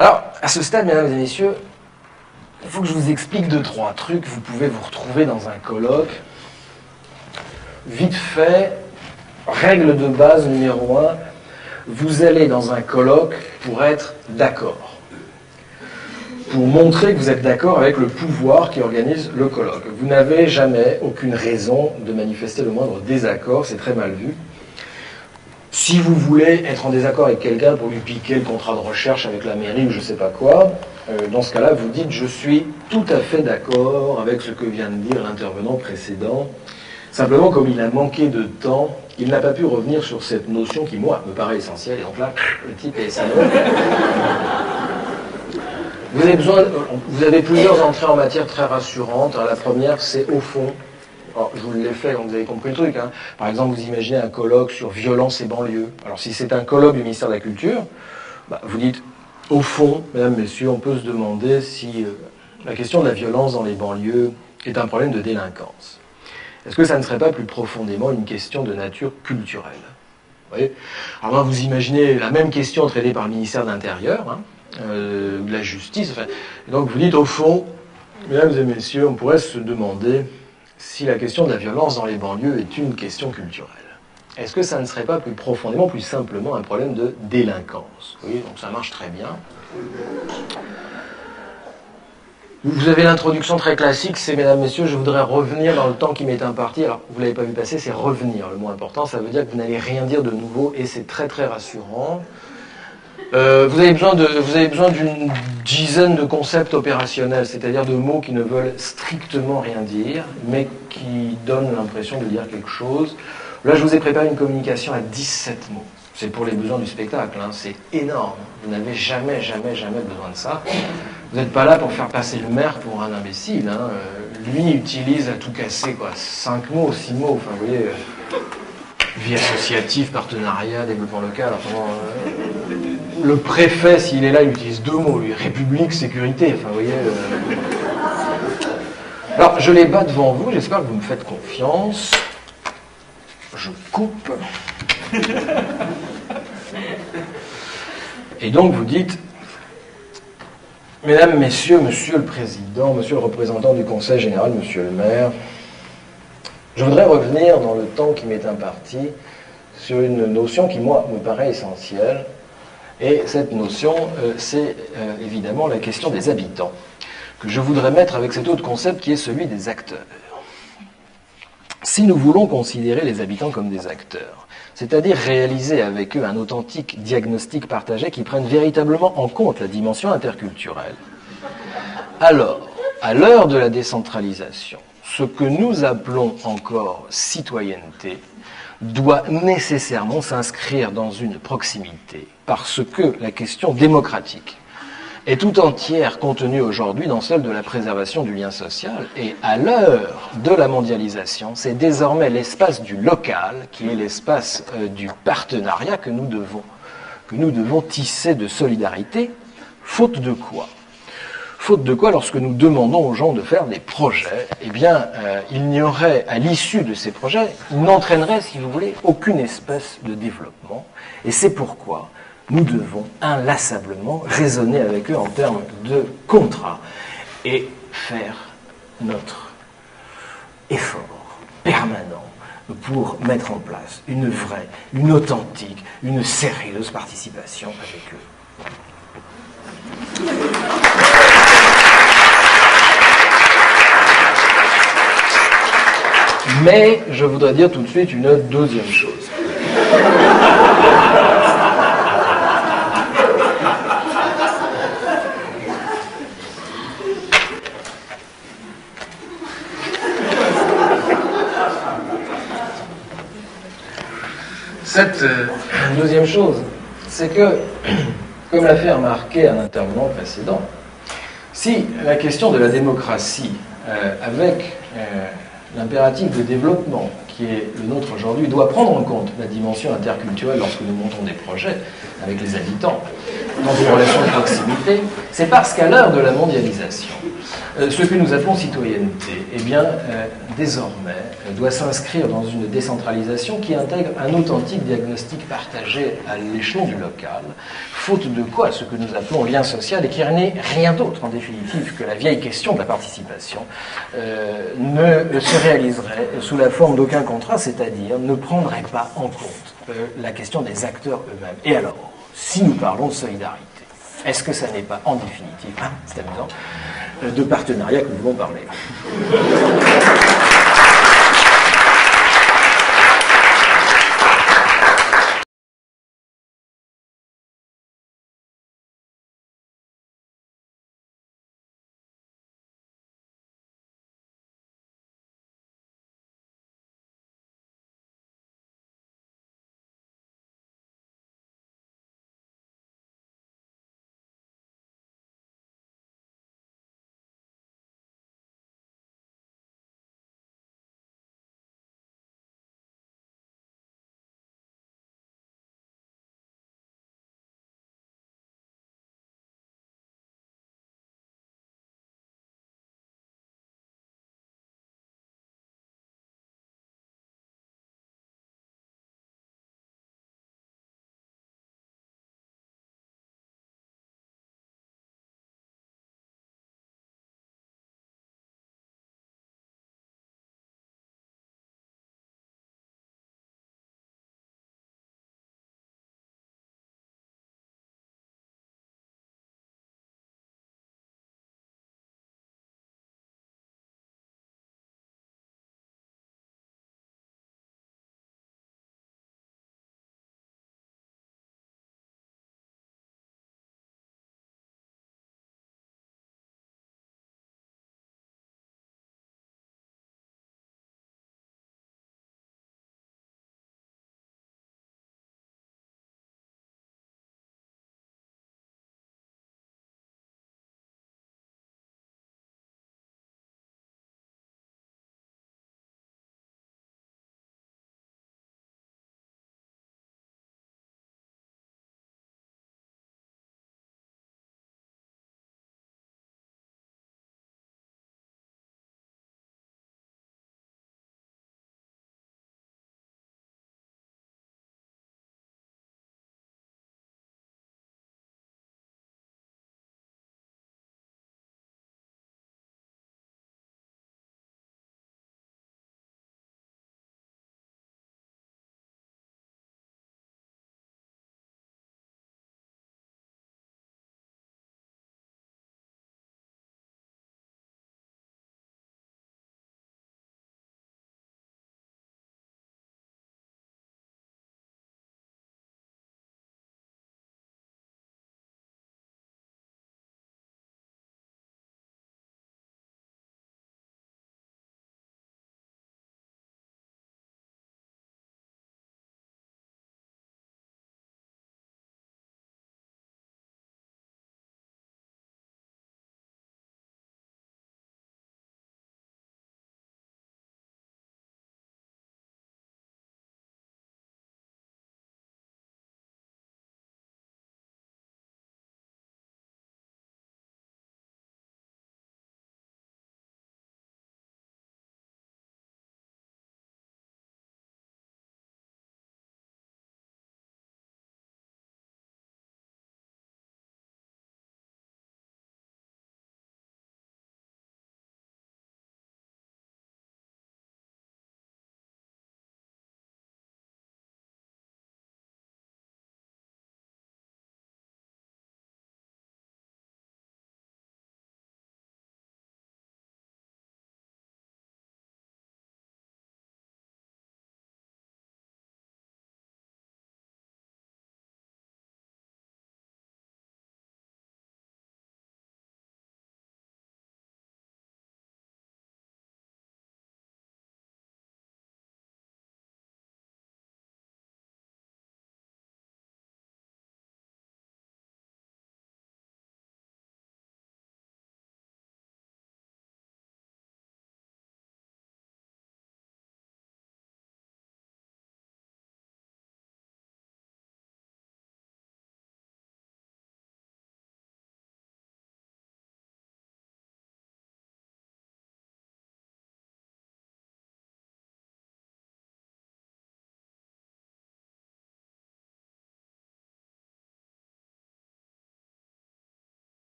Alors, à ce stade, mesdames et messieurs, il faut que je vous explique 2-3 trucs. Vous pouvez vous retrouver dans un colloque. Vite fait, règle de base numéro 1, vous allez dans un colloque pour être d'accord. Pour montrer que vous êtes d'accord avec le pouvoir qui organise le colloque. Vous n'avez jamais aucune raison de manifester le moindre désaccord, c'est très mal vu. Si vous voulez être en désaccord avec quelqu'un pour lui piquer le contrat de recherche avec la mairie ou je ne sais pas quoi, dans ce cas-là, vous dites « je suis tout à fait d'accord avec ce que vient de dire l'intervenant précédent ». Simplement, comme il a manqué de temps, il n'a pas pu revenir sur cette notion qui, moi, me paraît essentielle. Et donc là, le type est salaud. Vous avez plusieurs entrées en matière très rassurantes. La première, c'est au fond. Alors, je vous l'ai fait, donc vous avez compris le truc. Hein. Par exemple, vous imaginez un colloque sur violence et banlieue. Alors, si c'est un colloque du ministère de la Culture, vous dites, au fond, mesdames, messieurs, on peut se demander si la question de la violence dans les banlieues est un problème de délinquance. Est-ce que ça ne serait pas plus profondément une question de nature culturelle? Vous voyez? Alors là, vous imaginez la même question traitée par le ministère de l'Intérieur, hein, de la Justice. Enfin, et donc vous dites, au fond, mesdames et messieurs, on pourrait se demander si la question de la violence dans les banlieues est une question culturelle. Est-ce que ça ne serait pas plus profondément, plus simplement un problème de délinquance? Vous voyez, donc ça marche très bien. Vous avez l'introduction très classique, c'est, mesdames, messieurs, je voudrais revenir dans le temps qui m'est imparti. Alors, vous ne l'avez pas vu passer, c'est revenir. Le mot important, ça veut dire que vous n'allez rien dire de nouveau et c'est très très rassurant. Vous avez besoin d'une dizaine de concepts opérationnels, c'est-à-dire de mots qui ne veulent strictement rien dire, mais qui donnent l'impression de dire quelque chose. Là, je vous ai préparé une communication à 17 mots. C'est pour les besoins du spectacle, hein. C'est énorme. Vous n'avez jamais besoin de ça. Vous n'êtes pas là pour faire passer le maire pour un imbécile. Hein. Lui utilise à tout casser, quoi. 5 mots, 6 mots. Enfin, vous voyez, vie associative, partenariat, développement local. Enfin, le préfet, s'il est là, il utilise 2 mots. Lui, République, sécurité. Enfin, vous voyez. Alors, je les bats devant vous. J'espère que vous me faites confiance. Je coupe. Et donc vous dites, mesdames, messieurs, monsieur le président, monsieur le représentant du conseil général, monsieur le maire, je voudrais revenir dans le temps qui m'est imparti sur une notion qui, moi, me paraît essentielle. Et cette notion, c'est évidemment la question des habitants, que je voudrais mettre avec cet autre concept qui est celui des acteurs. Si nous voulons considérer les habitants comme des acteurs, c'est-à-dire réaliser avec eux un authentique diagnostic partagé qui prenne véritablement en compte la dimension interculturelle, alors, à l'heure de la décentralisation, ce que nous appelons encore citoyenneté doit nécessairement s'inscrire dans une proximité, parce que la question démocratique est tout entière contenue aujourd'hui dans celle de la préservation du lien social. Et à l'heure de la mondialisation, c'est désormais l'espace du local qui est l'espace du partenariat que nous devons tisser de solidarité, faute de quoi? Faute de quoi, lorsque nous demandons aux gens de faire des projets, eh bien, il n'y aurait, à l'issue de ces projets, ils n'entraîneraient, si vous voulez, aucune espèce de développement. Et c'est pourquoi nous devons inlassablement raisonner avec eux en termes de contrat et faire notre effort permanent pour mettre en place une vraie, une authentique, une sérieuse participation avec eux. Mais je voudrais dire tout de suite une deuxième chose. Cette deuxième chose, c'est que, comme l'a fait remarquer un intervenant précédent, si la question de la démocratie, avec l'impératif de développement qui est le nôtre aujourd'hui doit prendre en compte la dimension interculturelle lorsque nous montons des projets avec les habitants dans des relations de proximité, c'est parce qu'à l'heure de la mondialisation, ce que nous appelons citoyenneté, eh bien, désormais, doit s'inscrire dans une décentralisation qui intègre un authentique diagnostic partagé à l'échelon du local, faute de quoi ce que nous appelons lien social, et qui n'est rien d'autre, en définitive, que la vieille question de la participation, ne se réaliserait sous la forme d'aucun contrat, c'est-à-dire ne prendrait pas en compte la question des acteurs eux-mêmes. Et alors, si nous parlons de solidarité, est-ce que ça n'est pas, en définitive, c'est amusant, de partenariat que nous voulons parler?